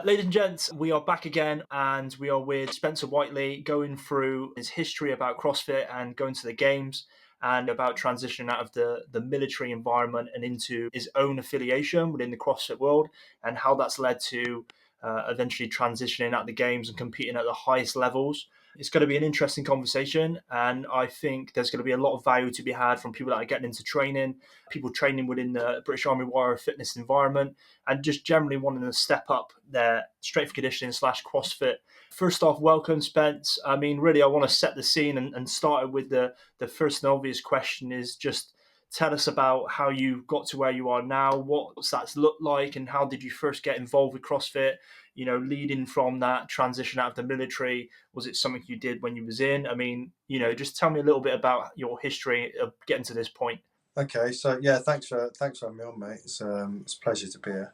Ladies and gents, we are back again and we are with Spencer Whiteley going through his history about CrossFit and going to the games and about transitioning out of the military environment and into his own affiliation within the CrossFit world and how that's led to eventually transitioning at the games and competing at the highest levels. It's going to be an interesting conversation, and I think there's going to be a lot of value to be had from people that are getting into training, people training within the British Army Warrior fitness environment, and just generally wanting to step up their strength conditioning / CrossFit. First off, welcome, Spence. I mean, really, I want to set the scene and start with the first and obvious question is just tell us about how you got to where you are now, what's that looked like, and how did you first get involved with CrossFit? You know, leading from that transition out of the military, was it something you did when you was in? I mean, you know, just tell me a little bit about your history of getting to this point. Okay, so yeah, thanks for having me on, mate. It's a pleasure to be here.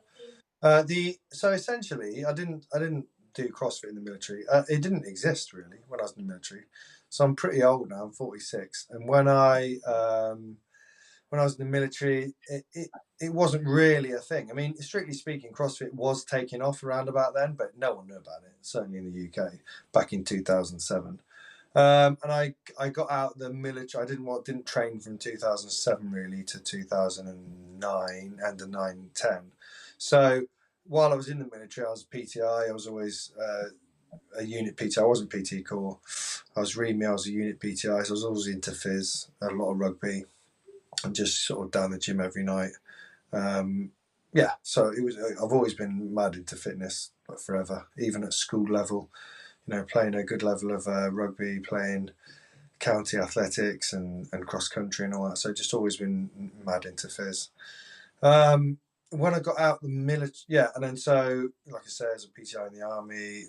The so essentially, I didn't do CrossFit in the military. It didn't exist really when I was in the military. So I'm pretty old now. I'm 46, and when I was in the military, it wasn't really a thing. I mean, strictly speaking, CrossFit was taking off around about then, but no one knew about it. Certainly in the UK back in 2007. And I got out the military. I didn't train from 2007 really to 2009 and the 9-10. So while I was in the military, I was PTI. I was always a unit PTI. I wasn't PT core. I was REME. I was a unit PTI. So I was always into phys. Had a lot of rugby and just sort of down the gym every night. Yeah, so it was. I've always been mad into fitness, like forever, even at school level. Playing a good level of rugby, playing county athletics and cross country and all that. So just always been mad into phys. When I got out the military, yeah, and then so like I said, as a PTI in the army,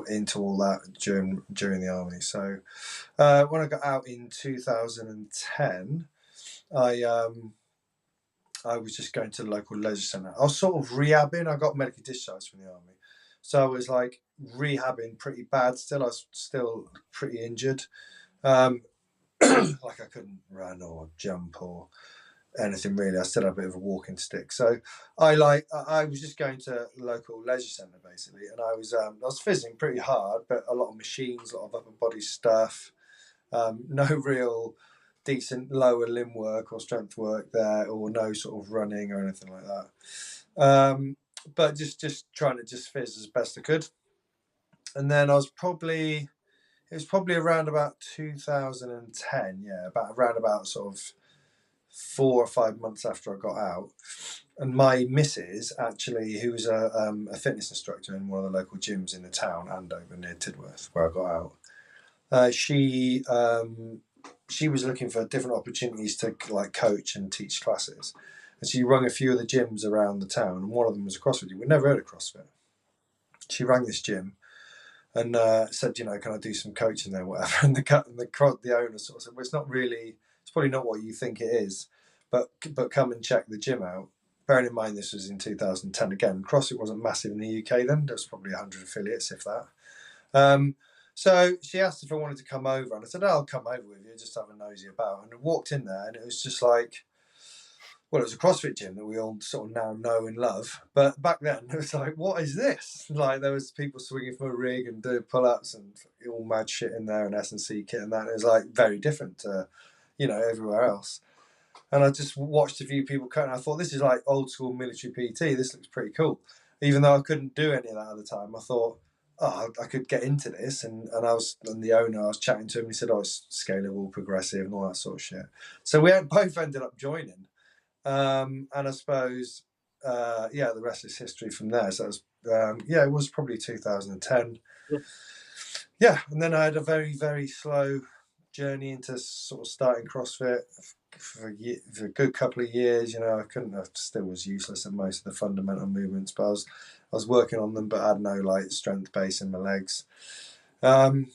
into all that during the army. So when I got out in 2010, I I was just going to the local leisure centre. I was sort of rehabbing. I got medical discharge from the army, so I was like rehabbing pretty bad. Still, I was still pretty injured. Um, like I couldn't run or jump or anything really. I still had a bit of a walking stick. So I was just going to the local leisure centre basically, and I was fizzing pretty hard, but a lot of machines, a lot of upper body stuff. No real decent lower limb work or strength work there, or no sort of running or anything like that. But just trying to just fizz as best I could. And then it was probably around about 2010, yeah, about around about sort of 4 or 5 months after I got out. And my missus, actually, who was a fitness instructor in one of the local gyms in the town, Andover near Tidworth, where I got out, she was looking for different opportunities to like coach and teach classes, and she rang a few of the gyms around the town, and one of them was a CrossFit gym. We'd never heard of CrossFit. She rang this gym and said, can I do some coaching there, whatever? And the owner sort of said, well, it's not really, it's probably not what you think it is, but come and check the gym out. Bearing in mind this was in 2010. Again, CrossFit wasn't massive in the UK then. There was probably 100 affiliates, if that. So she asked if I wanted to come over, and I said, I'll come over with you, just have a nosy about. And I walked in there, and it was just like, well, it was a CrossFit gym that we all sort of now know and love. But back then, it was like, what is this? Like, there was people swinging from a rig and doing pull-ups and all mad shit in there and S&C kit and that. And it was like very different to, everywhere else. And I just watched a few people cut, and I thought, this is like old school military PT. This looks pretty cool. Even though I couldn't do any of that at the time, I thought, I could get into this. And the owner, I was chatting to him, he said, it's scalable, progressive, and all that sort of shit. So we both ended up joining. And I suppose, the rest is history from there. So it was, it was probably 2010. Yeah. Yeah, and then I had a very, very slow journey into sort of starting CrossFit for a good couple of years. I still was useless at most of the fundamental movements, but I was working on them, but I had no like strength base in my legs. And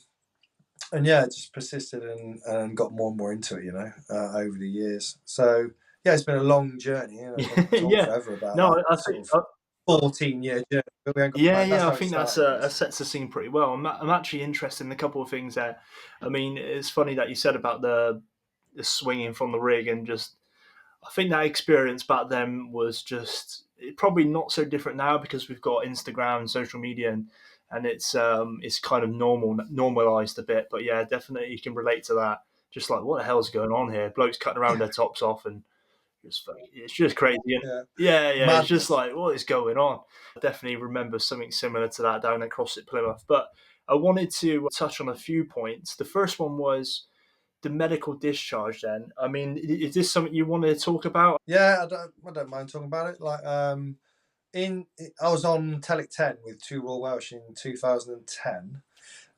yeah, just persisted and got more and more into it, over the years. So yeah, it's been a long journey. I could talk Yeah. forever about No, that I sort think. of 14-year journey. But we ain't got Yeah, time. That's yeah, I how it think that's started, that basically. sets the scene pretty well. I'm actually interested in a couple of things there. I mean, it's funny that you said about the swinging from the rig and just. I think that experience back then was just probably not so different now because we've got Instagram and social media, and it's kind of normalized a bit. But yeah, definitely you can relate to that. Just like, what the hell's going on here? Blokes cutting around their tops off, and it's just crazy. And Yeah, yeah, it's just madness. like, what is going on? I definitely remember something similar to that down at CrossFit Plymouth. But I wanted to touch on a few points. The first one was the medical discharge. Then, I mean, is this something you wanted to talk about? Yeah, I don't mind talking about it. Like, I was on Telic 10 with Two Raw Welsh in 2010.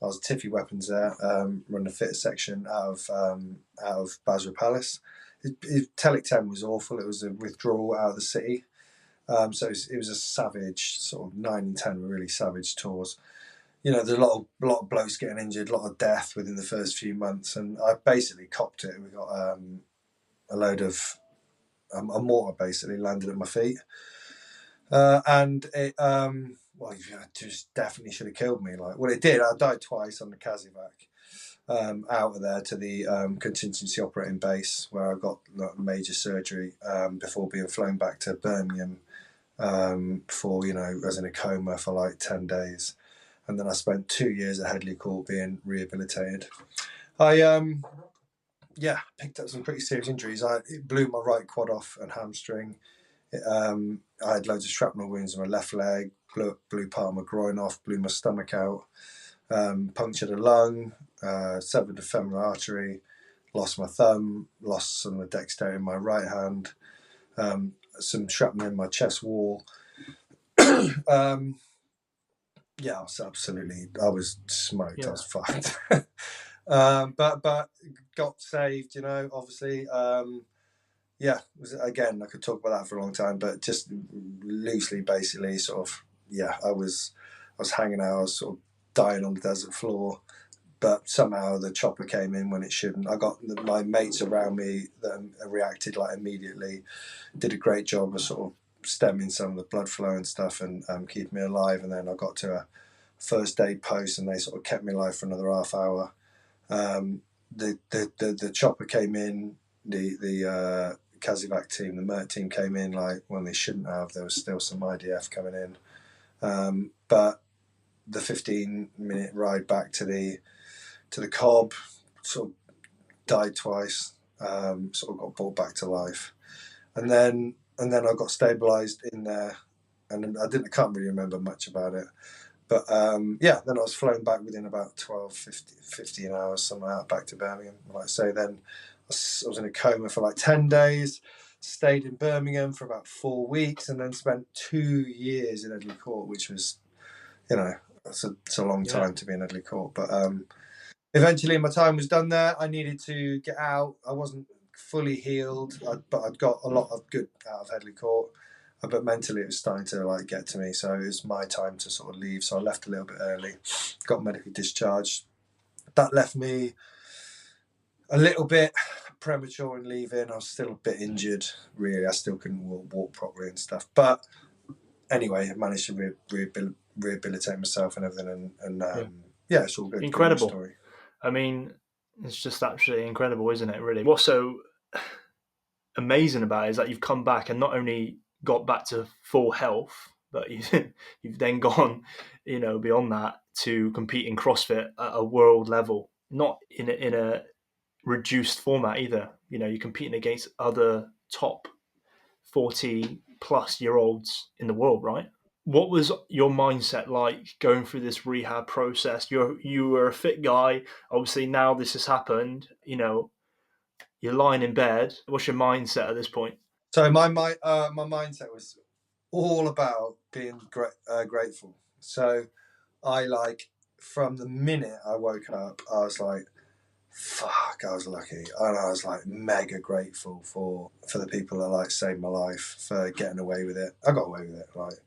I was Tiffy Weapons there, running the fitter section out of Basra Palace. Telic 10 was awful. It was a withdrawal out of the city. So it was a savage sort of 9 and 10 were really savage tours. You know, there's a lot of blokes getting injured, a lot of death within the first few months, and I basically copped it. We got a load of a mortar basically landed at my feet, and it well, it just definitely should have killed me. Like, well, it did. I died twice on the Kazivac. Out of there to the contingency operating base where I got major surgery before being flown back to Birmingham for, you know, I was in a coma for like 10 days. And then I spent 2 years at Headley Court being rehabilitated. I picked up some pretty serious injuries. It blew my right quad off and hamstring. I had loads of shrapnel wounds on my left leg, blew part of my groin off, blew my stomach out, punctured a lung, severed the femoral artery, lost my thumb, lost some of the dexterity in my right hand, some shrapnel in my chest wall. Yeah, I was smoked. Yeah, I was fucked. But got saved, you know, obviously. Yeah, again, I could talk about that for a long time, but just loosely, basically, sort of, yeah, I was hanging out, I was sort of dying on the desert floor, but somehow the chopper came in when it shouldn't. I got my mates around me that reacted like immediately, did a great job of sort of stemming some of the blood flow and stuff and keeping me alive. And then I got to a first aid post and they sort of kept me alive for another half hour. The chopper came in, the Kazivac team, the MERT team came in like when they shouldn't have. There was still some IDF coming in, but the 15-minute ride back to the Cobb, sort of died twice, sort of got brought back to life, and then I got stabilised in there, and I can't really remember much about it. But yeah, then I was flown back within about 15 hours, somewhere out back to Birmingham. Like I say, then I was in a coma for like 10 days, stayed in Birmingham for about 4 weeks, and then spent 2 years in Headley Court, which was, you know, it's a long yeah, time to be in Headley Court. But eventually my time was done there. I needed to get out. I wasn't fully healed, but I'd got a lot of good out of Headley Court. But mentally it was starting to like get to me, so it was my time to sort of leave. So I left a little bit early, got medically discharged. That left me a little bit premature in leaving. I was still a bit injured, really. I still couldn't walk properly and stuff. But anyway, I managed to rehabilitate myself and everything, and yeah. yeah, it's all good. Pretty good Incredible. story. I mean, it's just absolutely incredible, isn't it? Really. What's so amazing about it is that you've come back and not only got back to full health, but you've then gone, beyond that to compete in CrossFit at a world level, not in a reduced format either. You're competing against other top 40 plus year olds in the world, right? What was your mindset like going through this rehab process? You were a fit guy. Obviously, now this has happened. You're lying in bed. What's your mindset at this point? So my mindset was all about being grateful. So I like from the minute I woke up, I was like, fuck, I was lucky, and I was like mega grateful for the people that like saved my life, for getting away with it. I got away with it, like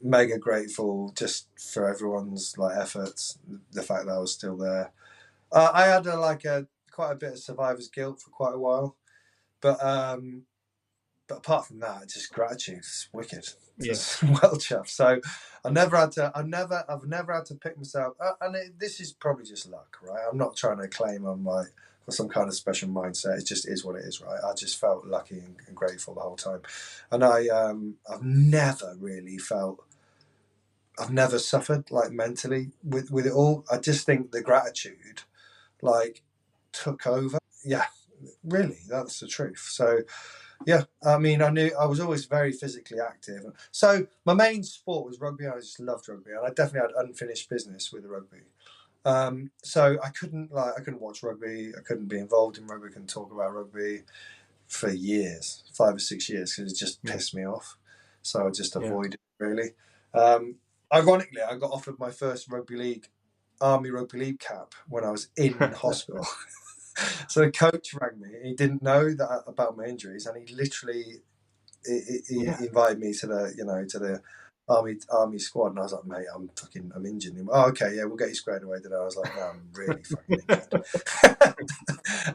mega grateful just for everyone's like efforts, the fact that I was still there. I had quite a bit of survivor's guilt for quite a while, but apart from that, just gratitude. It's wicked. Yeah, Just well chuffed. So I've never had to pick myself. This is probably just luck, right? I'm not trying to claim I'm like some kind of special mindset. It just is what it is, right? I just felt lucky and grateful the whole time, and I've never really felt. I've never suffered like mentally with it all. I just think the gratitude like took over. Yeah, really, that's the truth. So yeah, I mean, I knew I was always very physically active. So my main sport was rugby. I just loved rugby, and I definitely had unfinished business with the rugby. So I couldn't watch rugby. I couldn't be involved in rugby. I couldn't talk about rugby for years, 5 or 6 years, because it just Mm. pissed me off. So I just Yeah. avoided it really. Um, Ironically, I got offered my first Army Rugby League cap when I was in hospital. So the coach rang me. He didn't know that about my injuries, and he literally he Yeah. invited me to the army squad, and I was like, mate, I'm injured. And he went, oh, okay, yeah, we'll get you squared away. Then I was like, no, I'm really fucking injured.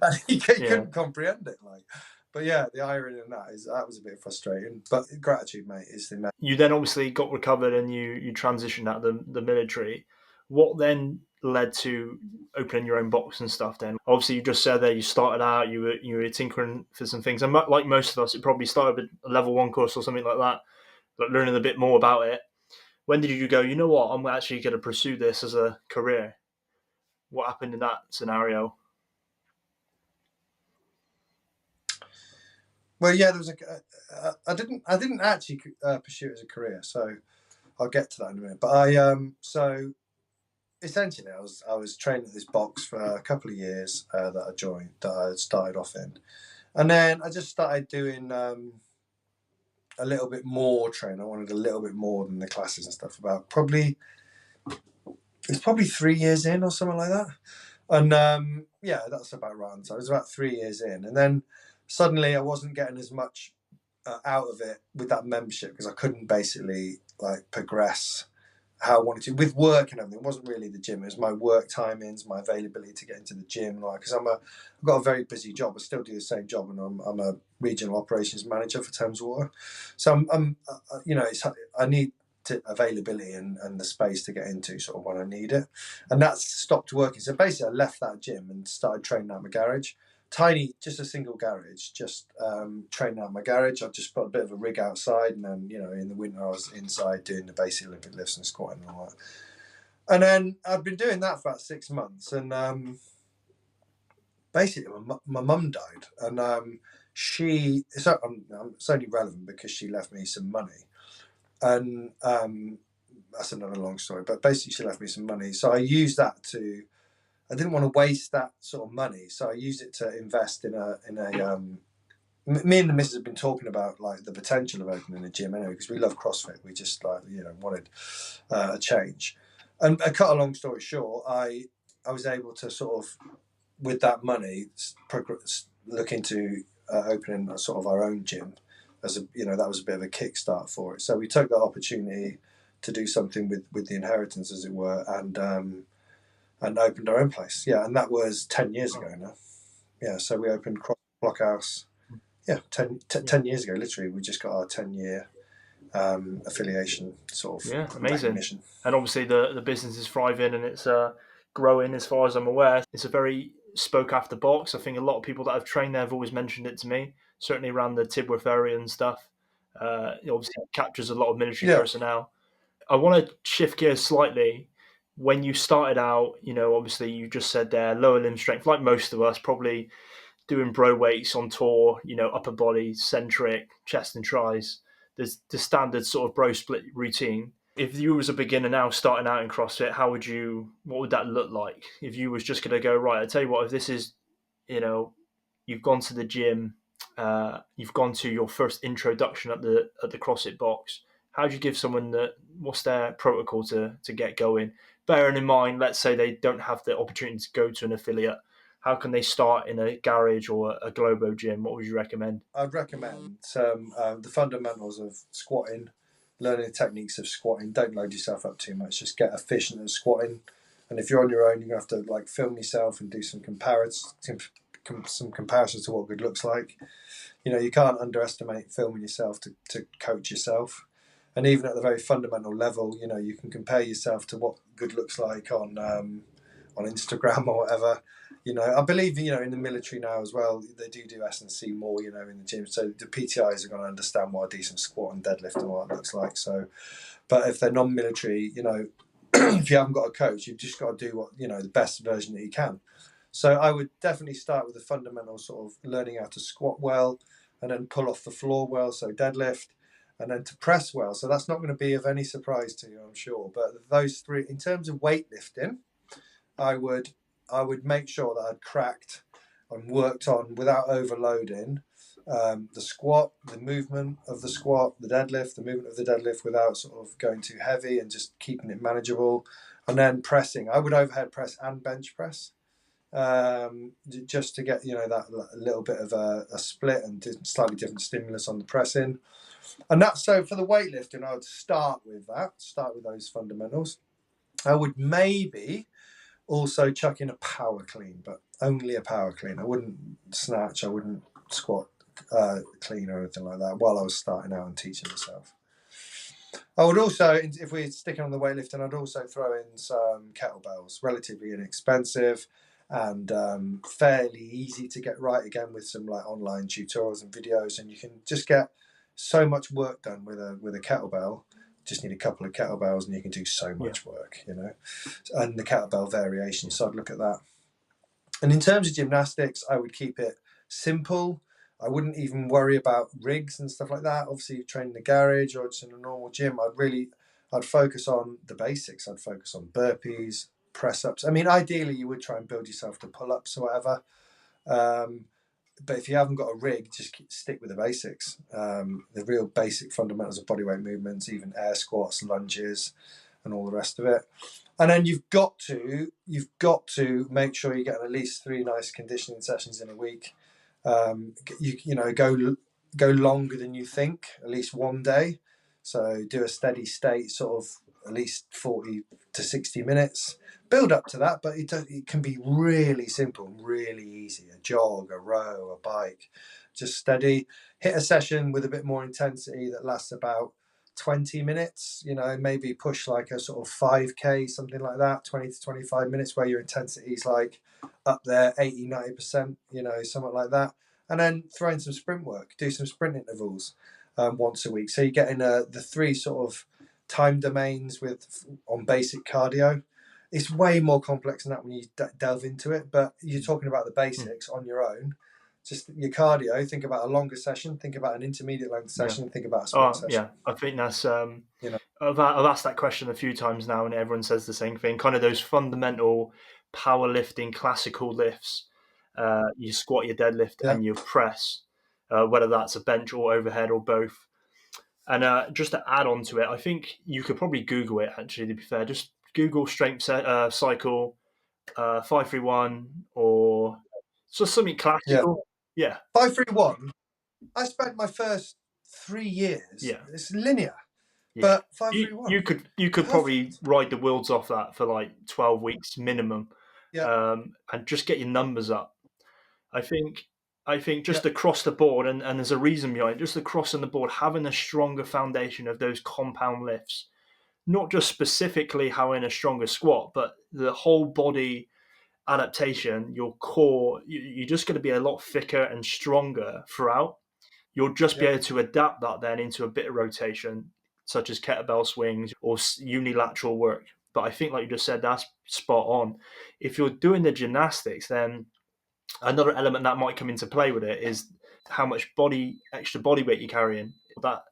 And he Yeah. couldn't comprehend it, like. But yeah, the irony in that is that was a bit frustrating. But gratitude, mate, is the main. You then obviously got recovered and you transitioned out of the military. What then led to opening your own box and stuff? Then obviously you just said there you started out, you were tinkering for some things, and like most of us, it probably started with a level one course or something like that, like learning a bit more about it. When did you go, you know what, I'm actually going to pursue this as a career? What happened in that scenario? Well, yeah, there was I didn't actually pursue it as a career, so I'll get to that in a minute. But so essentially, I was training at this box for a couple of years that I started off in, and then I just started doing a little bit more training. I wanted a little bit more than the classes and stuff. It's probably 3 years in or something like that, and yeah, that's about right. So I was about 3 years in, and then suddenly I wasn't getting as much out of it with that membership because I couldn't basically like progress how I wanted to with work and everything. It wasn't really the gym; it was my work timings, my availability to get into the gym. Like, because I've got a very busy job. I still do the same job, and I'm a regional operations manager for Thames Water. So I need availability and the space to get into sort of when I need it, and that's stopped working. So basically, I left that gym and started training out my garage. Tiny, just a single garage, just training out my garage. I just put a bit of a rig outside, and then in the winter I was inside doing the basic Olympic lifts and squatting and all that. And then I'd been doing that for about 6 months, and basically my mum died, and it's only relevant because she left me some money, and that's another long story. But basically, she left me some money, so I used that to. I didn't want to waste that sort of money, so I used it to invest in a. Me and the missus have been talking about like the potential of opening a gym anyway because we love CrossFit. We just wanted a change, and cut a long story short, I was able to sort of with that money look into opening a sort of our own gym as that was a bit of a kickstart for it. So we took that opportunity to do something with the inheritance, as it were, and opened our own place. Yeah, and that was 10 years ago now. Yeah, so we opened Blockhouse. Yeah, 10 years ago, literally. We just got our 10-year affiliation sort of Yeah, amazing. recognition. And obviously the business is thriving and it's growing as far as I'm aware. It's a very spoke after box. I think a lot of people that I've trained there have always mentioned it to me, certainly around the Tidworth area and stuff. It obviously captures a lot of military Yeah, personnel. I want to shift gears slightly. When you started out, obviously you just said there, lower limb strength, like most of us, probably doing bro weights on tour, upper body, centric, chest and tries. There's the standard sort of bro split routine. If you was a beginner now starting out in CrossFit, what would that look like? If you was just going to go, right, I tell you what, if this is, you've gone to the gym, you've gone to your first introduction at the CrossFit box, how do you give someone what's their protocol to get going? Bearing in mind, let's say they don't have the opportunity to go to an affiliate, how can they start in a garage or a Globo gym? What would you recommend? I'd recommend some the fundamentals of squatting, learning the techniques of squatting. Don't load yourself up too much. Just get efficient at squatting. And if you're on your own, you're gonna have to like film yourself and do some comparisons to what good looks like. You can't underestimate filming yourself to coach yourself. And even at the very fundamental level, you can compare yourself to what good looks like on Instagram or whatever. I believe, in the military now as well, they do S&C more, in the gym. So the PTIs are going to understand what a decent squat and deadlift and what it looks like. So, but if they're non-military, if you haven't got a coach, you've just got to do what, the best version that you can. So I would definitely start with the fundamental sort of learning how to squat well, and then pull off the floor well, so deadlift, and then to press well. So that's not going to be of any surprise to you, I'm sure. But those three, in terms of weightlifting, I would make sure that I'd cracked and worked on without overloading the squat, the movement of the squat, the deadlift, the movement of the deadlift without sort of going too heavy and just keeping it manageable. And then pressing. I would overhead press and bench press, just to get that little bit of a split and slightly different stimulus on the pressing. And that's so for the weightlifting. I would start with those fundamentals. I would maybe also chuck in a power clean, but only a power clean. I wouldn't snatch, I wouldn't squat clean or anything like that while I was starting out and teaching myself. I would also, if we're sticking on the weightlifting, I'd also throw in some kettlebells, relatively inexpensive and fairly easy to get right, again with some like online tutorials and videos, and you can just get so much work done with a kettlebell. Just need a couple of kettlebells and you can do so much work, and the kettlebell variation. So I'd look at that. And in terms of gymnastics, I would keep it simple. I wouldn't even worry about rigs and stuff like that. Obviously, you train in the garage or just in a normal gym, I'd focus on the basics. I'd focus on burpees, press ups. I mean, ideally, you would try and build yourself to pull ups or whatever. But if you haven't got a rig, just stick with the basics. The real basic fundamentals of bodyweight movements, even air squats, lunges, and all the rest of it. And then you've got to make sure you get at least 3 nice conditioning sessions in a week. Go longer than you think, at least one day. So do a steady state, sort of at least 40 to 60 minutes. Build up to that, but it can be really simple, really easy. A jog, a row, a bike, just steady. Hit a session with a bit more intensity that lasts about 20 minutes, maybe push like a sort of 5K, something like that, 20 to 25 minutes where your intensity is like up there, 80, 90%, something like that. And then throw in some sprint work, do some sprint intervals once a week. So you're getting the 3 sort of time domains on basic cardio. It's way more complex than that when you delve into it, but you're talking about the basics on your own. Just your cardio, think about a longer session, think about an intermediate length session, think about a sprint session. Yeah, I think that's I've asked that question a few times now and everyone says the same thing, kind of those fundamental powerlifting classical lifts. You squat, your deadlift, and you press, whether that's a bench or overhead or both. And just to add on to it, I think you could probably Google it, actually, to be fair. Just Google strength cycle 531 or just something classical. Yeah. 531. I spent my first 3 years. Yeah. It's linear. Yeah. But 531. You could probably ride the wheels off that for like 12 weeks minimum. And just get your numbers up. I think just across the board, and there's a reason behind it, just across on the board, having a stronger foundation of those compound lifts, not just specifically having a stronger squat, but the whole body adaptation, your core, you're just going to be a lot thicker and stronger throughout. You'll just be able to adapt that then into a bit of rotation, such as kettlebell swings or unilateral work. But I think, like you just said, that's spot on. If you're doing the gymnastics, then another element that might come into play with it is how much extra body weight you're carrying. That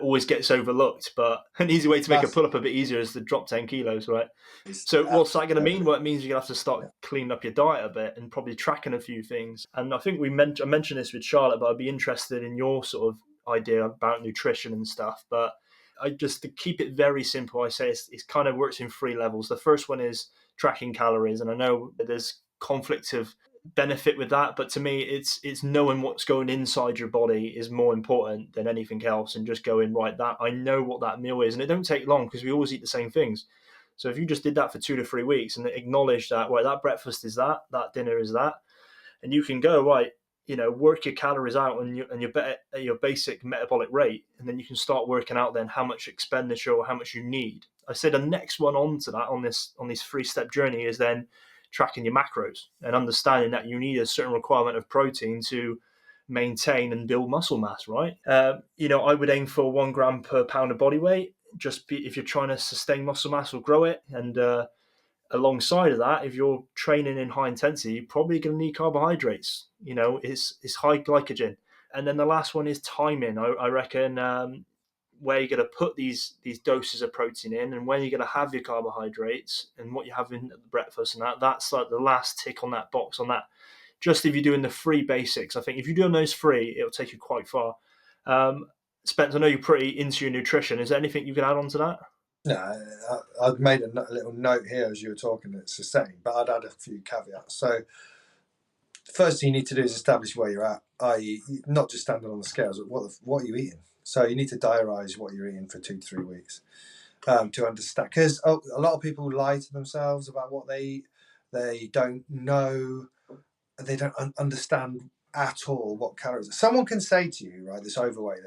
always gets overlooked, but an easy way to make a pull-up a bit easier is to drop 10 kilos, right? So what's that going to mean? Well, it means you're going to have to start cleaning up your diet a bit and probably tracking a few things. And I think I mentioned this with Charlotte, but I'd be interested in your sort of idea about nutrition and stuff. But to keep it very simple, I say it kind of works in 3 levels. The first one is tracking calories, and I know there's conflict of benefit with that, but to me it's knowing what's going inside your body is more important than anything else, and just going, right, that I know what that meal is, and it don't take long because we always eat the same things. So if you just did that for 2 to 3 weeks and acknowledge that, right, that breakfast is that dinner is that, and you can go, right, work your calories out and your basic metabolic rate, and then you can start working out then how much expenditure or how much you need. I say the next one on to that on this 3-step journey is then tracking your macros and understanding that you need a certain requirement of protein to maintain and build muscle mass, right? I would aim for 1 gram per pound of body weight, if you're trying to sustain muscle mass or grow it. And alongside of that, if you're training in high intensity, you're probably going to need carbohydrates. It's high glycogen. And then the last one is timing. I reckon where you're going to put these doses of protein in, and when you're going to have your carbohydrates, and what you're having at the breakfast, and that's like the last tick on that box on that. Just if you're doing the three basics, I think if you're doing those three, it'll take you quite far. Spence, I know you're pretty into your nutrition. Is there anything you can add on to that? No, I've made a little note here as you were talking. It's the same, but I'd add a few caveats. So, the first thing you need to do is establish where you're at, i.e., not just standing on the scales, but what are you eating? So you need to diarise what you're eating for 2 to 3 weeks to understand. Because a lot of people lie to themselves about what they eat. They don't know. They don't understand at all what calories are. Someone can say to you, right, that's overweight,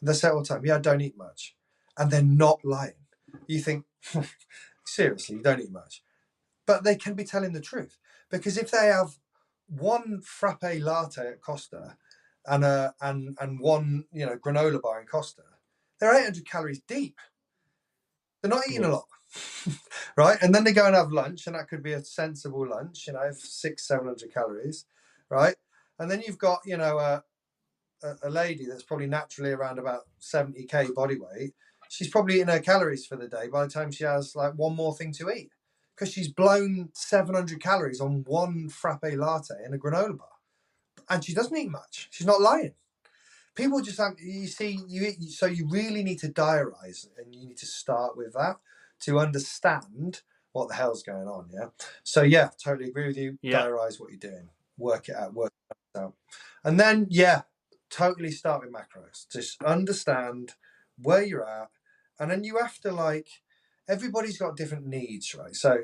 they say all the time, yeah, I don't eat much. And they're not lying. You think, seriously, you don't eat much. But they can be telling the truth. Because if they have one frappe latte at Costa and one granola bar in Costa, they're 800 calories deep. They're not eating a lot, right? And then they go and have lunch, and that could be a sensible lunch, 600-700 calories, right? And then you've got a lady that's probably naturally around about 70k body weight. She's probably eating her calories for the day by the time she has like one more thing to eat, because she's blown 700 calories on one frappe latte and a granola bar, and she doesn't eat much. She's not lying. People just have, so you really need to diarise, and you need to start with that to understand what the hell's going on. Yeah. So yeah, totally agree with you. Yeah. Diarise what you're doing, work it out, and then totally start with macros. Just understand where you're at, and then you have to everybody's got different needs, right? So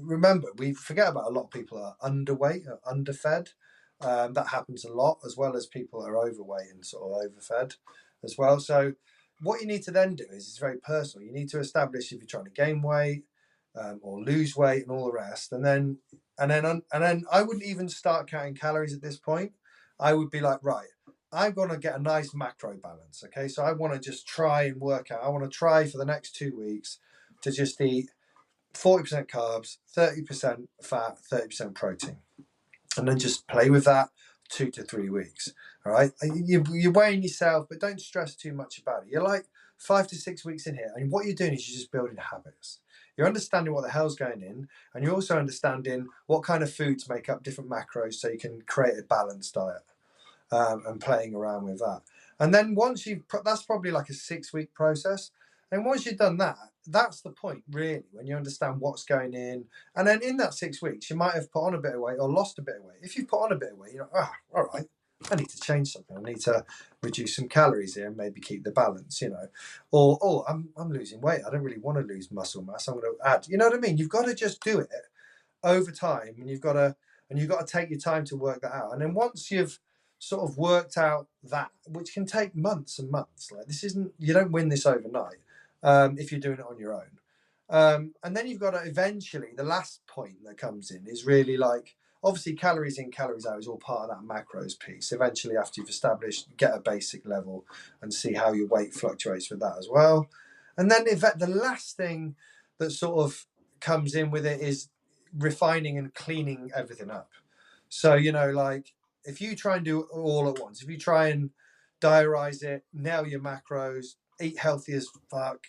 remember, we forget about a lot of people are underweight or underfed. That happens a lot, as well as people that are overweight and sort of overfed as well. So what you need to then do is it's very personal. You need to establish if you're trying to gain weight or lose weight and all the rest, and then I wouldn't even start counting calories at this point. I would be like, right, I'm going to get a nice macro balance. Okay, so I want to just try and work out. I want to try for the next 2 weeks to just eat 40% carbs, 30% fat, 30% protein, and then just play with that 2 to 3 weeks. All right, you're weighing yourself, but don't stress too much about it. You're like 5 to 6 weeks in here, and what you're doing is you're just building habits. You're understanding what the hell's going in, and you're also understanding what kind of foods make up different macros, so you can create a balanced diet. And playing around with that. And then once that's probably like a 6-week process. And once you've done that, that's the point, really, when you understand what's going in. And then in that 6 weeks, you might have put on a bit of weight or lost a bit of weight. If you've put on a bit of weight, you're like, all right, I need to change something. I need to reduce some calories here and maybe keep the balance, Or I'm losing weight. I don't really want to lose muscle mass. I'm going to add. You know what I mean? You've got to just do it over time, and you've got to take your time to work that out. And then once you've sort of worked out that, which can take months and months, you don't win this overnight if you're doing it on your own. And then you've got to eventually, the last point that comes in is really obviously calories in, calories out is all part of that macros piece. Eventually, after you've established, get a basic level and see how your weight fluctuates with that as well. And then the last thing that sort of comes in with it is refining and cleaning everything up. So, if you try and do it all at once, if you try and diarize it, nail your macros, eat healthy as fuck,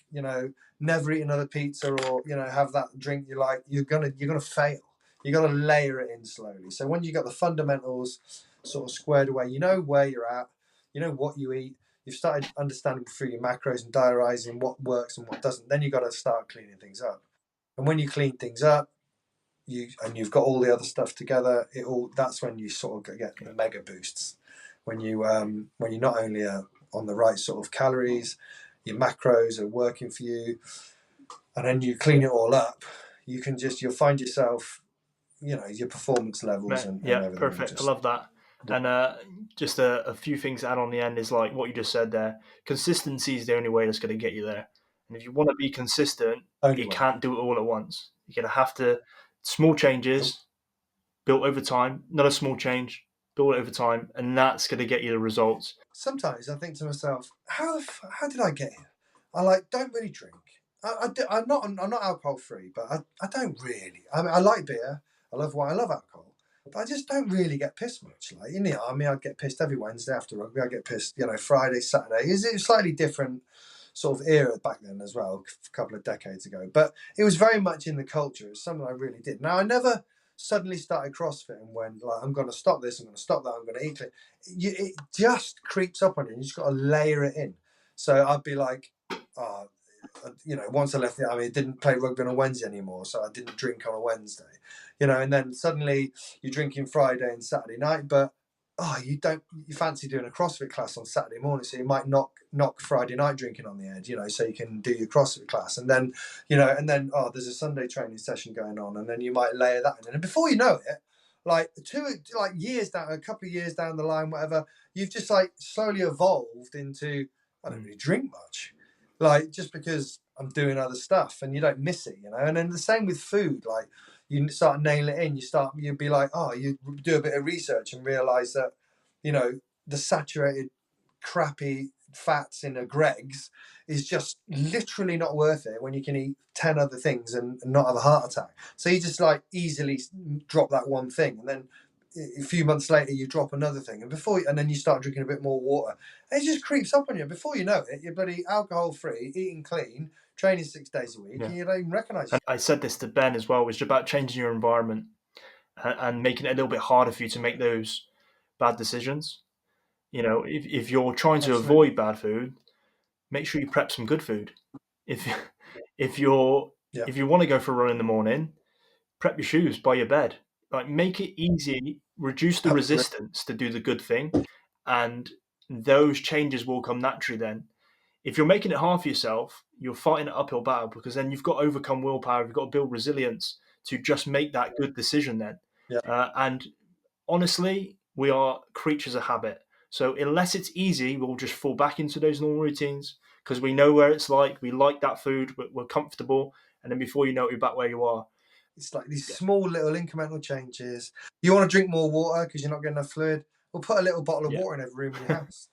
never eat another pizza or, have that drink you like, you're gonna fail. You got to layer it in slowly. So when you got the fundamentals sort of squared away, you know where you're at, you know what you eat, you've started understanding through your macros and diarising what works and what doesn't. Then you got to start cleaning things up. And when you clean things up, you've got all the other stuff together, that's when you sort of get the mega boosts. When you not only are on the right sort of calories, your macros are working for you, and then you clean it all up, you'll find yourself, your performance levels and everything. Perfect. I love that. And just a few things to add on the end is like what you just said there. Consistency is the only way that's going to get you there. And if you want to be consistent, you can't do it all at once. You're going to have to Small changes built over time, not a small change, built over time, and that's going to get you the results. Sometimes I think to myself, how did I get here? I don't really drink. I'm not alcohol free, but I don't really. I mean, I like beer. I love wine. I love alcohol, but I just don't really get pissed much. Like in the army, I'd get pissed every Wednesday after rugby. I get pissed, Friday, Saturday. Is it a slightly different sort of era back then as well, a couple of decades ago? But it was very much in the culture. It's something I really did. Now I never suddenly started CrossFit and went like, I'm going to stop this, I'm going to stop that, I'm going to eat it. It just creeps up on you. You just got to layer it in. So I'd be like, oh, once I left the army, I didn't play rugby on a Wednesday anymore, so I didn't drink on a Wednesday, and then suddenly you're drinking Friday and Saturday night, but you fancy doing a CrossFit class on Saturday morning, so you might knock Friday night drinking on the edge, so you can do your CrossFit class, and then there's a Sunday training session going on, and then you might layer that in, and before you know it, like years down, a couple of years down the line, whatever, you've just like slowly evolved into, I don't really drink much, like just because I'm doing other stuff, and you don't miss it, and then the same with food, like you start nailing it in, you'd be like, you do a bit of research and realize that, the saturated, crappy fats in a Greg's is just literally not worth it when you can eat 10 other things and not have a heart attack. So you just like easily drop that one thing, and then a few months later you drop another thing, and then you start drinking a bit more water, and it just creeps up on you. Before you know it, you're bloody alcohol free, eating clean, training 6 days a week, and you don't even recognize it. I said this to Ben as well, was about changing your environment and making it a little bit harder for you to make those bad decisions. If you're trying to avoid bad food, make sure you prep some good food. If if you want to go for a run in the morning, prep your shoes by your bed. Like, make it easy, reduce the resistance to do the good thing, and those changes will come naturally then. If you're making it hard for yourself, you're fighting an uphill battle, because then you've got to overcome willpower, you've got to build resilience to just make that good decision then. And honestly, we are creatures of habit. So unless it's easy, we'll just fall back into those normal routines because we know where it's like. We like that food, we're comfortable, and then before you know it, you're back where you are. It's like these small little incremental changes. You want to drink more water because you're not getting enough fluid? Well, put a little bottle of water in every room in your house.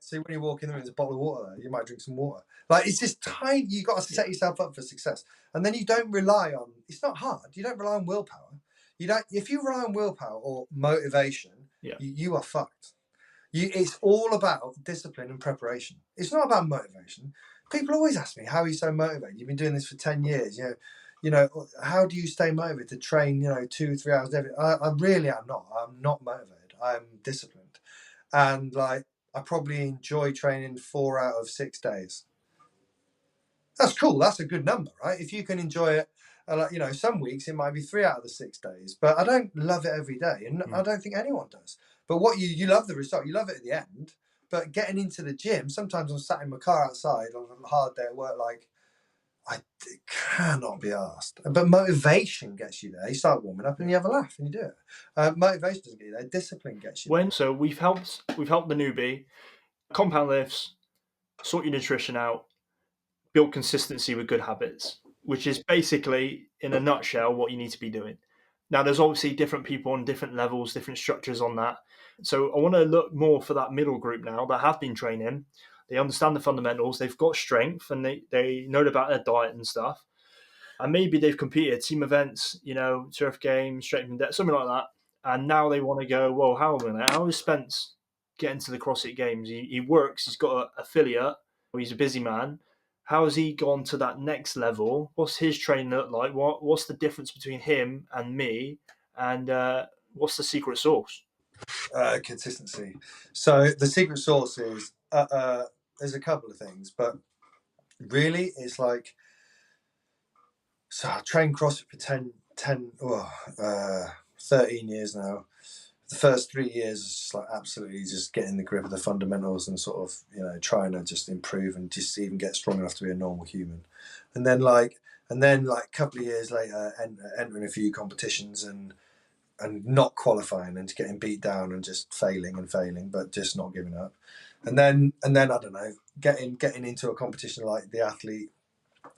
So when you walk in the room, there's a bottle of water there. You might drink some water. Like, it's just tiny. You got to set yourself up for success, and then you don't rely on. It's not hard. You don't rely on willpower. You don't. If you rely on willpower or motivation, you are fucked. It's all about discipline and preparation. It's not about motivation. People always ask me, "How are you so motivated? You've been doing this for 10 years. How do you stay motivated to train? 2-3 hours every." I really am not. I'm not motivated. I'm disciplined, and like, I probably enjoy training 4 out of 6 days. That's cool. That's a good number, right? If you can enjoy it, some weeks it might be 3 out of the 6 days, but I don't love it every day, and I don't think anyone does. But what you love the result, you love it at the end. But getting into the gym, sometimes I'm sat in my car outside on a hard day at work, like, I cannot be asked. But motivation gets you there. You start warming up and you have a laugh and you do it. Motivation doesn't get you there. Discipline gets you there. So we've helped the newbie compound lifts, sort your nutrition out, build consistency with good habits, which is basically, in a nutshell, what you need to be doing. Now, there's obviously different people on different levels, different structures on that. So I want to look more for that middle group now that have been training. They understand the fundamentals. They've got strength, and they know about their diet and stuff. And maybe they've competed team events, turf games, strength and depth, something like that. And now they want to go, well, how is Spence getting to the CrossFit Games? He works. He's got an affiliate. He's a busy man. How has he gone to that next level? What's his training look like? What's the difference between him and me? And what's the secret sauce? Consistency. So the secret sauce is there's a couple of things, but really it's like, so I trained CrossFit for 13 years now. The first 3 years is just like absolutely just getting the grip of the fundamentals and sort of, trying to just improve and just even get strong enough to be a normal human. And then a couple of years later, entering a few competitions and not qualifying and getting beat down and just failing, but just not giving up. And then I don't know, getting into a competition like the Athlete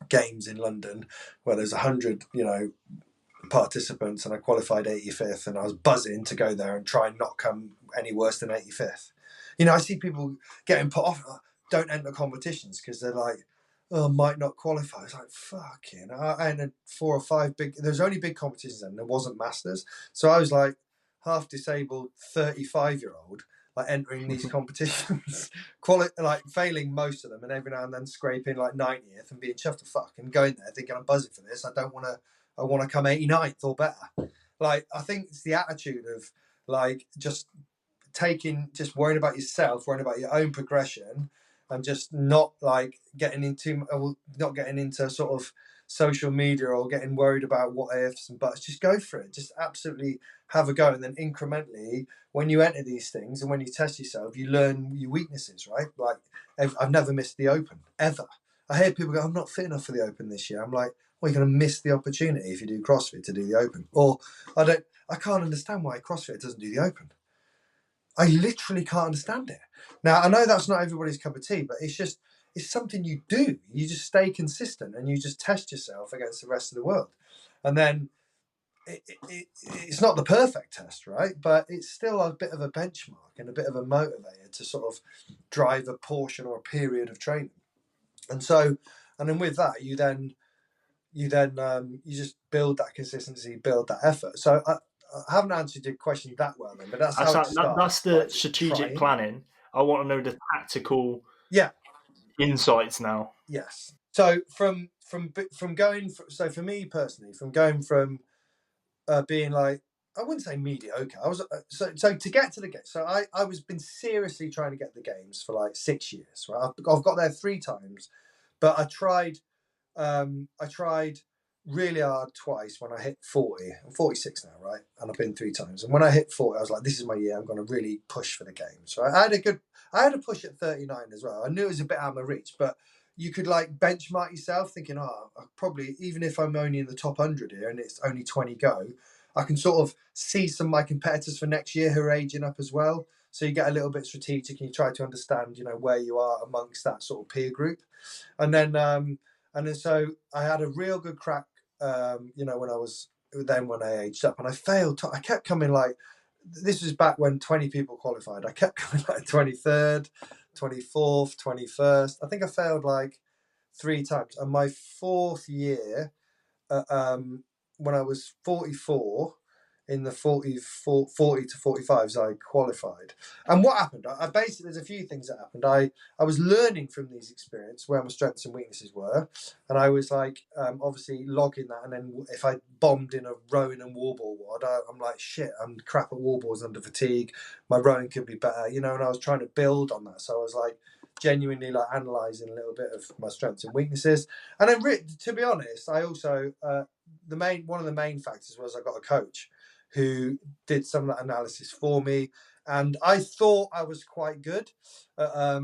Games in London, where there's 100, participants, and I qualified 85th, and I was buzzing to go there and try and not come any worse than 85th. I see people getting put off, don't enter competitions because they're like, oh, might not qualify. It's like, fucking, I entered 4 or 5 big, there's only big competitions then, there wasn't masters. So I was like half disabled 35-year-old, like entering these competitions, like failing most of them, and every now and then scraping like 90th and being chuffed to fuck and going there thinking I'm buzzing for this. I want to come 89th or better. Like, I think it's the attitude of like just worrying about yourself, worrying about your own progression, and just not getting into sort of social media or getting worried about what ifs and buts. Just go for it. Just absolutely have a go, and then incrementally, when you enter these things and when you test yourself, you learn your weaknesses. Right? Like, I've never missed the Open ever. I hear people go, "I'm not fit enough for the Open this year." I'm like, well, you're going to miss the opportunity if you do CrossFit to do the Open. Or I can't understand why CrossFit doesn't do the Open. I literally can't understand it. Now, I know that's not everybody's cup of tea, but it's something you do. You just stay consistent and you just test yourself against the rest of the world. And then it's not the perfect test, right? But it's still a bit of a benchmark and a bit of a motivator to sort of drive a portion or a period of training. And then with that, you just build that consistency, build that effort. So I haven't answered your question that well, then, but that's how it started. That's the strategic planning. I want to know the tactical insights now. Yes. So from going, so for me personally, from going from being like, I wouldn't say mediocre. I was so to get to the game. So I was been seriously trying to get the games for like 6 years. Right, I've got there 3 times, but I tried really hard twice when I hit 40. I'm 46 now, right? And I've been 3 times. And when I hit 40, I was like, this is my year. I'm going to really push for the games. Right? I had a push at 39 as well. I knew it was a bit out of my reach, but you could like benchmark yourself thinking, I probably, even if I'm only in the top 100 here and it's only 20 go, I can sort of see some of my competitors for next year who are aging up as well. So you get a little bit strategic and you try to understand, where you are amongst that sort of peer group. And then so I had a real good crack, when I aged up, and I failed. I kept coming like, this was back when 20 people qualified. I kept coming like 23rd, 24th, 21st. I think I failed like 3 times. And my 4th year, when I was 44, in the 40 to 45s, I qualified. And what happened? I basically, there's a few things that happened. I was learning from these experiences where my strengths and weaknesses were, and I was like, obviously logging that. And then if I bombed in a rowing and warball ward, I'm like, shit, I'm crap at warballs under fatigue. My rowing could be better, and I was trying to build on that. So I was like genuinely like analysing a little bit of my strengths and weaknesses. And then, to be honest, I also one of the main factors was I got a coach who did some of that analysis for me, and I thought I was quite good. I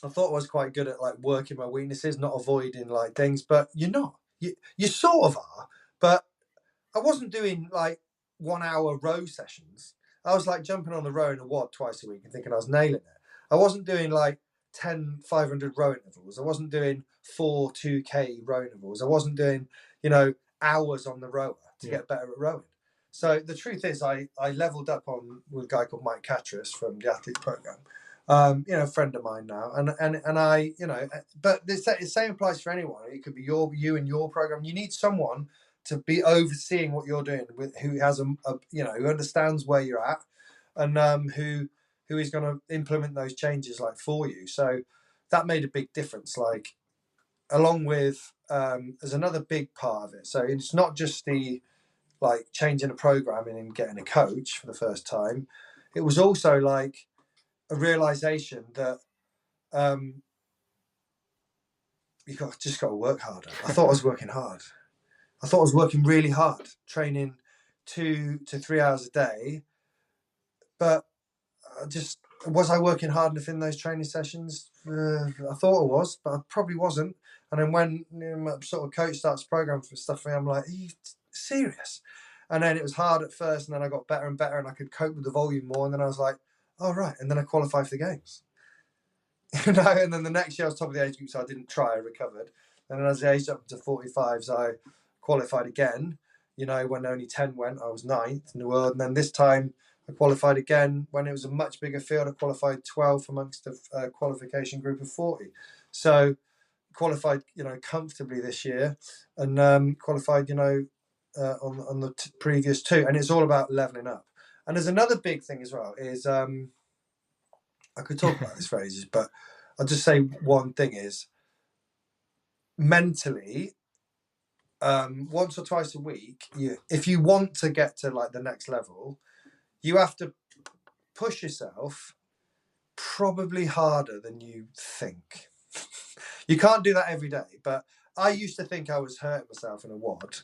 thought I was quite good at like working my weaknesses, not avoiding like things. But you're not. You sort of are. But I wasn't doing like 1 hour row sessions. I was like jumping on the row in a wad twice a week and thinking I was nailing it. I wasn't doing like 10 500 row intervals. I wasn't doing 4 2K row intervals. I wasn't doing hours on the rower to get better at rowing. So the truth is, I leveled up with a guy called Mike Catras from the Athlete Program, a friend of mine now, and I, but the same applies for anyone. It could be you and your program. You need someone to be overseeing what you're doing who has who understands where you're at, and who is going to implement those changes like for you. So that made a big difference. Like, along with there's another big part of it. So it's not just the like changing a programming and getting a coach for the first time. It was also like a realization that just got to work harder. I thought I was working hard. I thought I was working really hard, training 2 to 3 hours a day. But was I working hard enough in those training sessions? I thought I was, but I probably wasn't. And then when my sort of coach starts programming for stuff for me, I'm like, are you serious? And then it was hard at first, and then I got better and better, and I could cope with the volume more. And then I was like, oh, right. And then I qualified for the games. And then the next year I was top of the age group, so I didn't try, I recovered. And then as I aged up to 45s, I qualified again, You know, when only 10 went, I was 9th in the world. And then this time I qualified again when it was a much bigger field. I qualified 12th amongst a qualification group of 40. So qualified, you know, comfortably this year, and qualified, you know, on the previous two. And it's all about leveling up. And there's another big thing as well is I could talk about this for ages, but I'll just say one thing is mentally, once or twice a week, if you want to get to like the next level, you have to push yourself probably harder than you think. You can't do that every day, but I used to think I was hurting myself in a wad.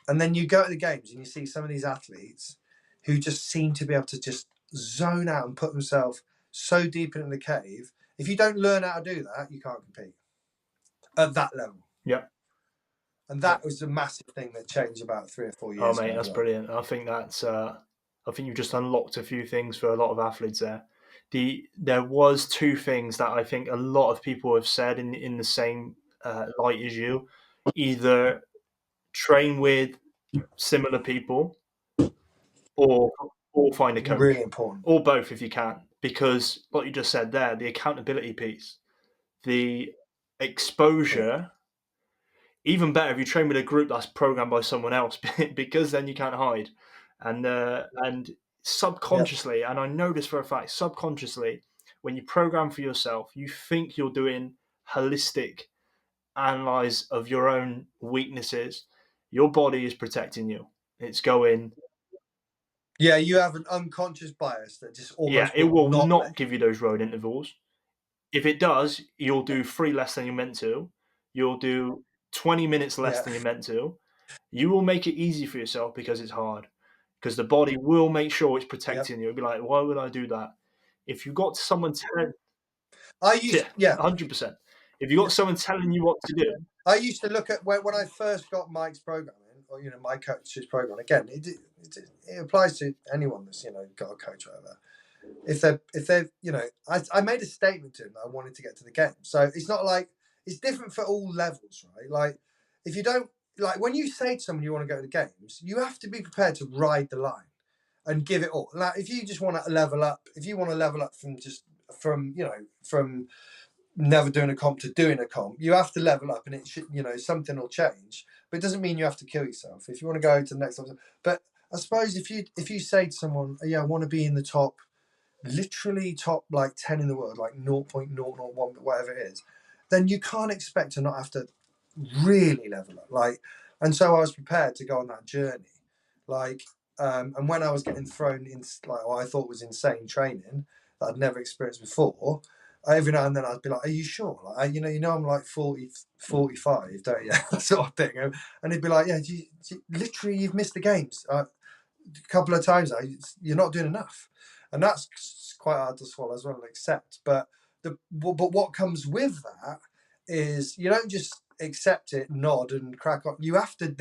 And then you go to the games and you see some of these athletes who just seem to be able to just zone out and put themselves so deep in the cave. If you don't learn how to do that, you can't compete at that level. Yeah. And that was a massive thing that changed about 3 or 4 years Oh, ago. mate, that's brilliant. I think that's. I think you've just unlocked a few things for a lot of athletes there. There was two things that I think a lot of people have said in the same light as you. Either train with similar people, or find a coach, Really important. or both if you can. Because what you just said there, the accountability piece, the exposure. Even better if you train with a group that's programmed by someone else, because then you can't hide. And subconsciously, and I know this for a fact, subconsciously, when you program for yourself, you think you're doing holistic analyze of your own weaknesses. Your body is protecting you. It's going, Yeah, you have an unconscious bias that just yeah, almost it will will not not let. give you those road intervals. If it does, you'll do 3 less than you're meant to. You'll do 20 minutes less Yeah, than you're meant to. You will make it easy for yourself because it's hard. Because the body will make sure it's yep. protecting you. It'll be like, why would I do that? If you got someone telling, yeah, Yeah, 100%. If you got yeah. someone telling you what to do, I used to look at when I first got Mike's programming, or you know, my coach's program. Again, it applies to anyone that's got a coach or whatever. If they I made a statement to him that I wanted to get to the game. So it's not like it's different for all levels, right? Like if you don't like when you say to someone you want to go to the games, you have to be prepared to ride the line and give it all. Like if you just want to level up, if you want to level up from never doing a comp to doing a comp, you have to level up, and it should, something will change. But it doesn't mean you have to kill yourself if you want to go to the next level. But I suppose if you say to someone, yeah, I want to be in the top, literally top like 10 in the world, like 0.001, whatever it is, then you can't expect to not have to really level up. Like, and so I was prepared to go on that journey. Like, and when I was getting thrown in like what I thought was insane training that I'd never experienced before, every now and then I'd be like, "Are you sure? Like, I'm like 40, 45, don't you?" That sort of thing. And he'd be like, "Yeah, literally, you've missed the games a couple of times. You're not doing enough," and that's quite hard to swallow as well and accept. But what comes with that is you don't just accept it, nod, and crack on. You have to,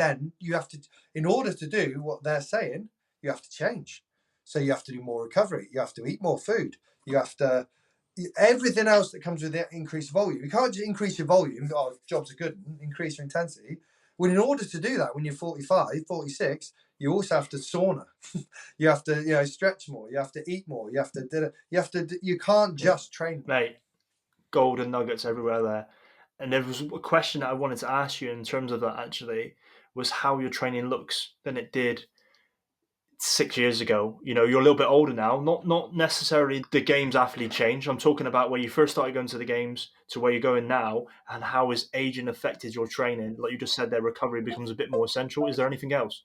in order to do what they're saying, you have to change. So you have to do more recovery. You have to eat more food. You have to everything else that comes with the increased volume. You can't just increase your volume. Oh, jobs are good. Increase your intensity. Well, in order to do that, when you're 45, 46, you also have to sauna. You have to, stretch more. You have to eat more. You have to. You can't just train. mate, golden nuggets everywhere there. And there was a question that I wanted to ask you in terms of that actually was how your training looks than it did 6 years ago. You're a little bit older now. Not necessarily the games athlete change. I'm talking about where you first started going to the games to where you're going now, and how has aging affected your training? Like you just said, their recovery becomes a bit more essential. Is there anything else?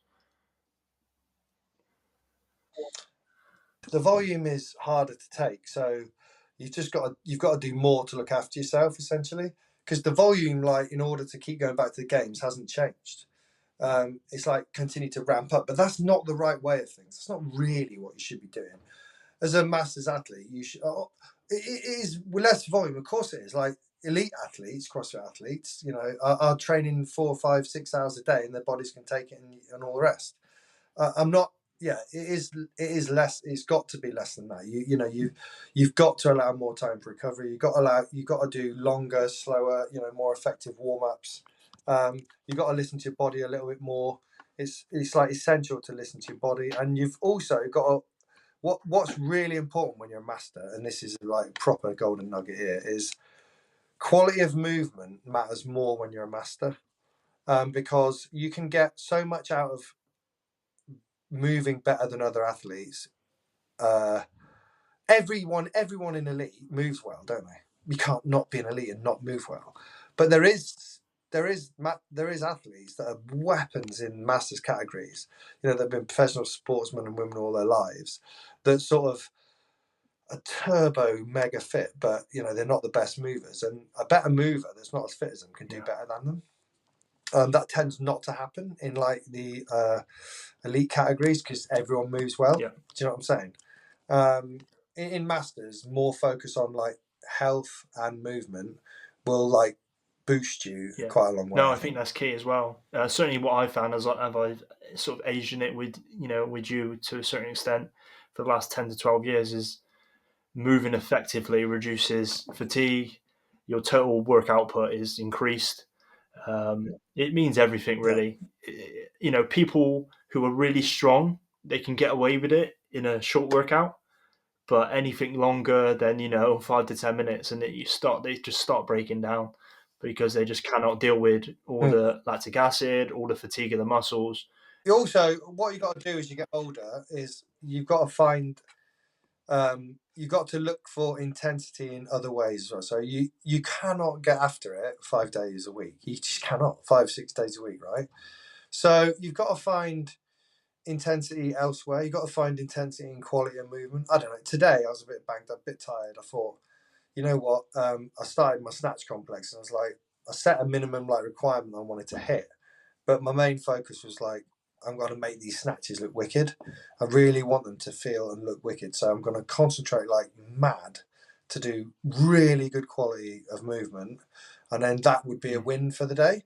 The volume is harder to take, so you've got to do more to look after yourself, essentially, because the volume, like in order to keep going back to the games, hasn't changed. It's like continue to ramp up, but that's not the right way of things. It's not really what you should be doing as a masters athlete. You should. It is with less volume, of course. It is like elite athletes, CrossFit athletes. Are training 4, 5, 6 hours a day, and their bodies can take it, and all the rest. I'm not. Yeah, it is. It is less. It's got to be less than that. You've got to allow more time for recovery. You've got to do longer, slower, more effective warm ups. You've got to listen to your body a little bit more. It's like essential to listen to your body, and you've also got to, what's really important when you're a master, and this is like proper golden nugget here, is quality of movement matters more when you're a master, because you can get so much out of moving better than other athletes. Uh, everyone in elite moves well, don't they? You can't not be an elite and not move well. But there is athletes that are weapons in masters categories. You know, they've been professional sportsmen and women all their lives. That sort of a turbo mega fit, but you know they're not the best movers. And a better mover that's not as fit as them can do Yeah. better than them. That tends not to happen in like the elite categories because everyone moves well. Yeah. Do you know what I'm saying? Um, in masters, more focus on like health and movement will like boost you Yeah. quite a long way, No, I I think think. that's key as well. Certainly, what I found as I've sort of Asian it with with you to a certain extent for the last 10 to 12 years is moving effectively reduces fatigue. Your total work output is increased. It means everything Yeah. really. People who are really strong, they can get away with it in a short workout, but anything longer than 5 to 10 minutes, and they just start breaking down because they just cannot deal with all Mm. the lactic acid, all the fatigue of the muscles. You also, what you got to do as you get older is you've got to find, you've got to look for intensity in other ways as well. So you cannot get after it 5 days a week. You just cannot 5 6 days a week, right? So you've got to find intensity elsewhere. You've got to find intensity in quality of movement. I don't know. Today I was a bit banged up, a bit tired. I thought, you know what? I started my snatch complex, and I was like, I set a minimum like requirement I wanted to hit, but my main focus was like, I'm going to make these snatches look wicked. I really want them to feel and look wicked, so I'm going to concentrate like mad to do really good quality of movement, and then that would be a Mm, win for the day.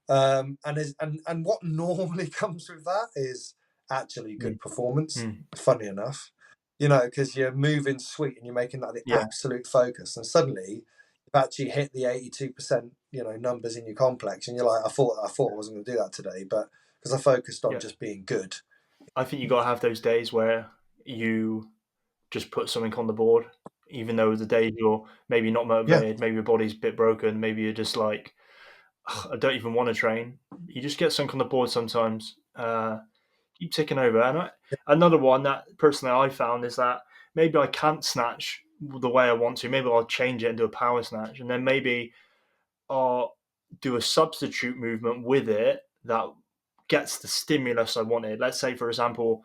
And what normally comes with that is actually mm, good performance. mm. Funny enough, you know, because you're moving sweet and you're making that the Yeah, absolute focus, and suddenly you've actually hit the 82%, you know, numbers in your complex, and you're like, I thought I wasn't going to do that today, but because I focused on yeah. just being good. I think you got to have those days where you just put something on the board, even though the days you're maybe not Yeah, motivated, maybe your body's a bit broken, maybe you're just like, "Ugh, I don't even want to train." You just get something on the board sometimes. Keep ticking over. And another one that personally I found is that maybe I can't snatch the way I want to. Maybe I'll change it and do a power snatch, and then maybe I'll do a substitute movement with it that gets the stimulus I wanted. Let's say, for example,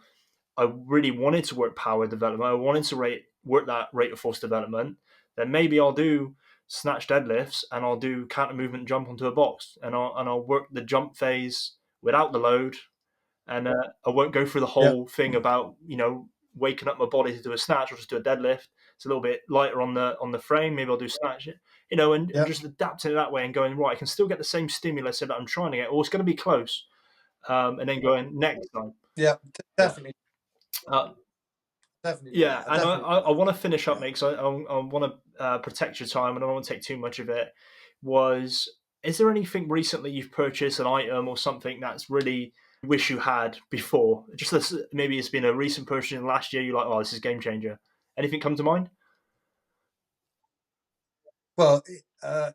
I really wanted to work power development. I wanted to work that rate of force development. Then maybe I'll do snatch deadlifts and I'll do counter movement jump onto a box, and I'll work the jump phase without the load, and I won't go through the yeah, whole thing about waking up my body to do a snatch. I'll just do a deadlift. It's a little bit lighter on the frame. Maybe I'll do snatch, and yeah, just adapting it that way and going right. I can still get the same stimulus that I'm trying to get, or it's going to be close. And then going next time. yeah. Yeah. Definitely, Uh, definitely do yeah, that. I and definitely do I that. want to finish up, Yeah. mate. So I want to protect your time, and I don't want to take too much of it. Is there anything recently you've purchased, an item or something that's really you wish you had before? Just maybe it's been a recent purchase in the last year. You're like, oh, this is a game changer. Anything come to mind? Well,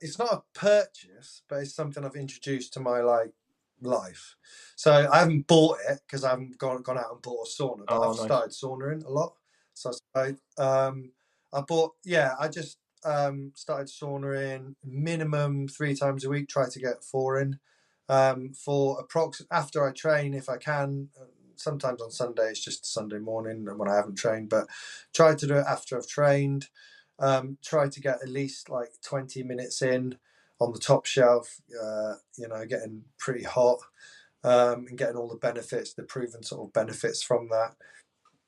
it's not a purchase, but it's something I've introduced to my like life. So I haven't bought it because I haven't gone out and bought a sauna, but Oh, I've nice. started saunaing a lot. So I bought, yeah, I just started saunaing minimum 3 times a week. Try to get four in. For after I train, if I can. Sometimes on Sunday it's just Sunday morning when I haven't trained, but try to do it after I've trained. Try to get at least like 20 minutes in on the top shelf, you know, getting pretty hot, and getting all the benefits, the proven sort of benefits from that.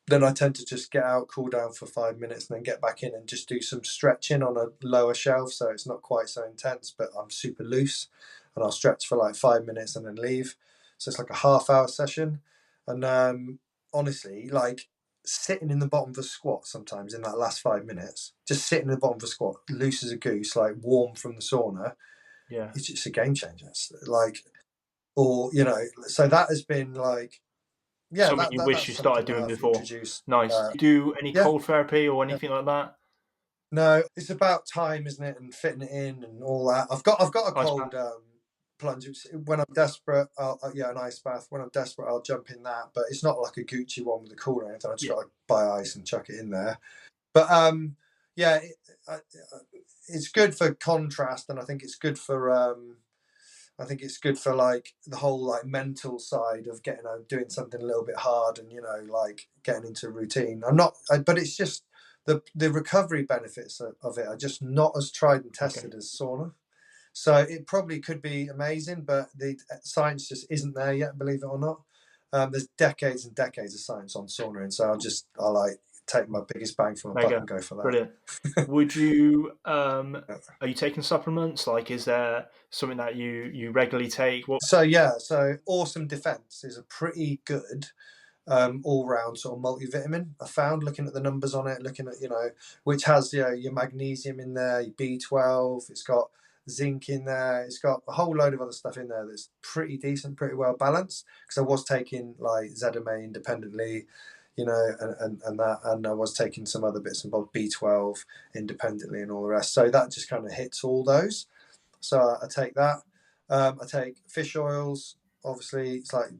Then I tend to just get out, cool down for 5 minutes, and then get back in and just do some stretching on a lower shelf. So it's not quite so intense, but I'm super loose. And I'll stretch for like 5 minutes and then leave. So it's like a half-hour session. And honestly, like sitting in the bottom of a squat sometimes in that last 5 minutes, just sitting in the bottom of a squat, loose as a goose, like warm from the sauna, Yeah, it's just a game changer. It's like or so that has been like, yeah, Something you wish that's you started something that doing I've before. introduced. Nice. Do you do any Yeah, cold therapy or yeah. anything like that? No, it's about time, isn't it, and fitting it in and all that. I've got a Ice bath? cold plunge. When I'm desperate, yeah, an ice bath. When I'm desperate, I'll jump in that. But it's not like a Gucci one with a cooler or anything. I just Yeah. got to buy ice and chuck it in there. But yeah, it's good for contrast, and I think it's good for like the whole like mental side of getting doing something a little bit hard, and like getting into routine. But it's just the recovery benefits of it are just not as tried and Okay. tested as sauna. So it probably could be amazing, but the science just isn't there yet, believe it or not. There's decades and decades of science on sauna, and so I like take my biggest bang for my buck Mega. and go for Brilliant. that. Would you are you taking supplements? Like, is there something that you regularly take? What? So yeah, so Awesome Defense is a pretty good all round sort of multivitamin. I found looking at the numbers on it, looking at which has your magnesium in there, your B12. It's got zinc in there. It's got a whole load of other stuff in there that's pretty decent, pretty well balanced. Because I was taking like ZMA independently, and that, and I was taking some other bits and bobs, B12 independently, and all the rest. So that just kind of hits all those. So I take that. I take fish oils. Obviously, it's like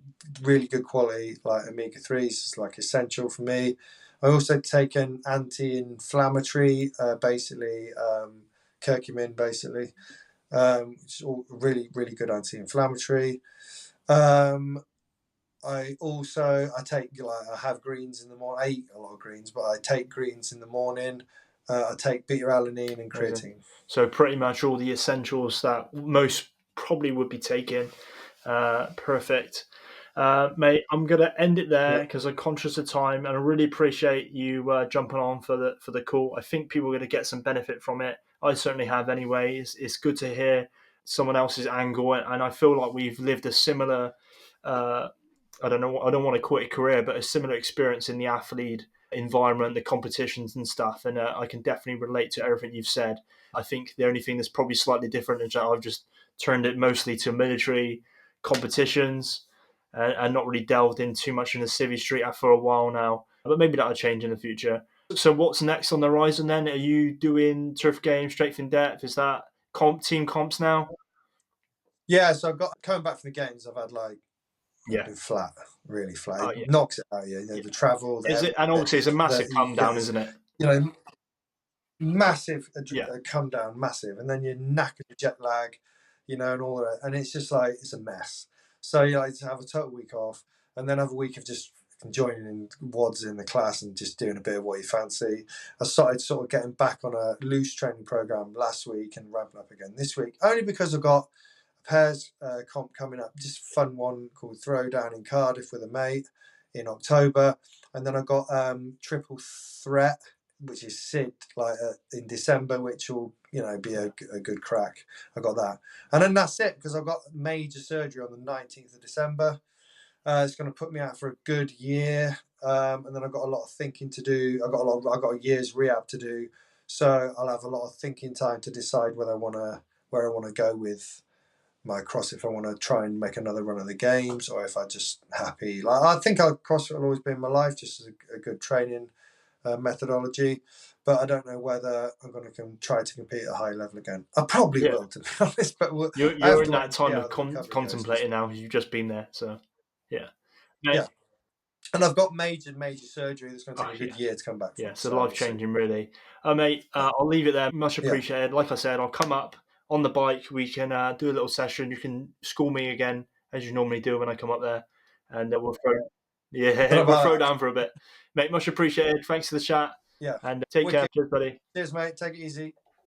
really good quality, like omega 3s. It's like essential for me. I also take an anti-inflammatory, basically curcumin, basically, which is all really really good anti-inflammatory. Um, I take like I have greens in the morning. I eat a lot of greens, but I take greens in the morning. I take beta alanine and Amazing. creatine. So pretty much all the essentials that most probably would be taking. Perfect. Mate, I'm gonna end it there Yeah. because I'm conscious of time, and I really appreciate you jumping on for the call. I think people are going to get some benefit from it. I certainly have anyway. It's good to hear someone else's angle, and I feel like we've lived a similar. I don't know. I don't want to quit a career, but a similar experience in the athlete environment, the competitions and stuff. And I can definitely relate to everything you've said. I think the only thing that's probably slightly different is that I've just turned it mostly to military competitions and not really delved in too much in the civvy street for a while now. But maybe that'll change in the future. So what's next on the horizon then? Are you doing turf games, strength in depth? Is that team comps now? Yeah, so I've got coming back from the games. I've had like I've Yeah. been flat, really flat. Oh It yeah. knocks it out of you. Yeah. The travel, Is it? And obviously, it's a massive you come get down, this, isn't it? you know, massive Yeah. come down, massive, and then you're knackered with jet lag, and all that, and it's just like it's a mess. So you like to have a total week off, and then have a week of just joining in wads in the class and just doing a bit of what you fancy. I started sort of getting back on a loose training program last week and ramping up again this week, only because I've got pairs comp coming up, just a fun one called Throwdown in Cardiff with a mate in October, and then I've got Triple Threat, which is Sid, like in December, which will be a good crack. I got that, and then that's it because I've got major surgery on the 19th of December. It's going to put me out for a good year, and then I've got a lot of thinking to do. I've got a year's rehab to do, so I'll have a lot of thinking time to decide where I want to go with my CrossFit, if I want to try and make another run of the games, or if I just happy. Like I think CrossFit will always be in my life, just as a good training methodology. But I don't know whether I'm going to try to compete at a high level again. I probably Yeah. will, to be honest. But I have You're to in wait that and see time how of the recovery goes. contemplating now. You've just been there, so yeah. Mate, Yeah, and I've got major surgery that's going to take oh, a good yeah. year to come back Yeah, from. so So life we'll see. changing, really. Mate, I'll leave it there. Much Yeah, appreciated. Like I said, I'll come up on the bike. We can do a little session. You can school me again as you normally do when I come up there, and we'll throw. but Yeah, we'll throw down for a bit, mate. Much appreciated. Thanks for the chat, yeah, and take care. wicked. Cheers, buddy. Cheers, mate. Take it easy.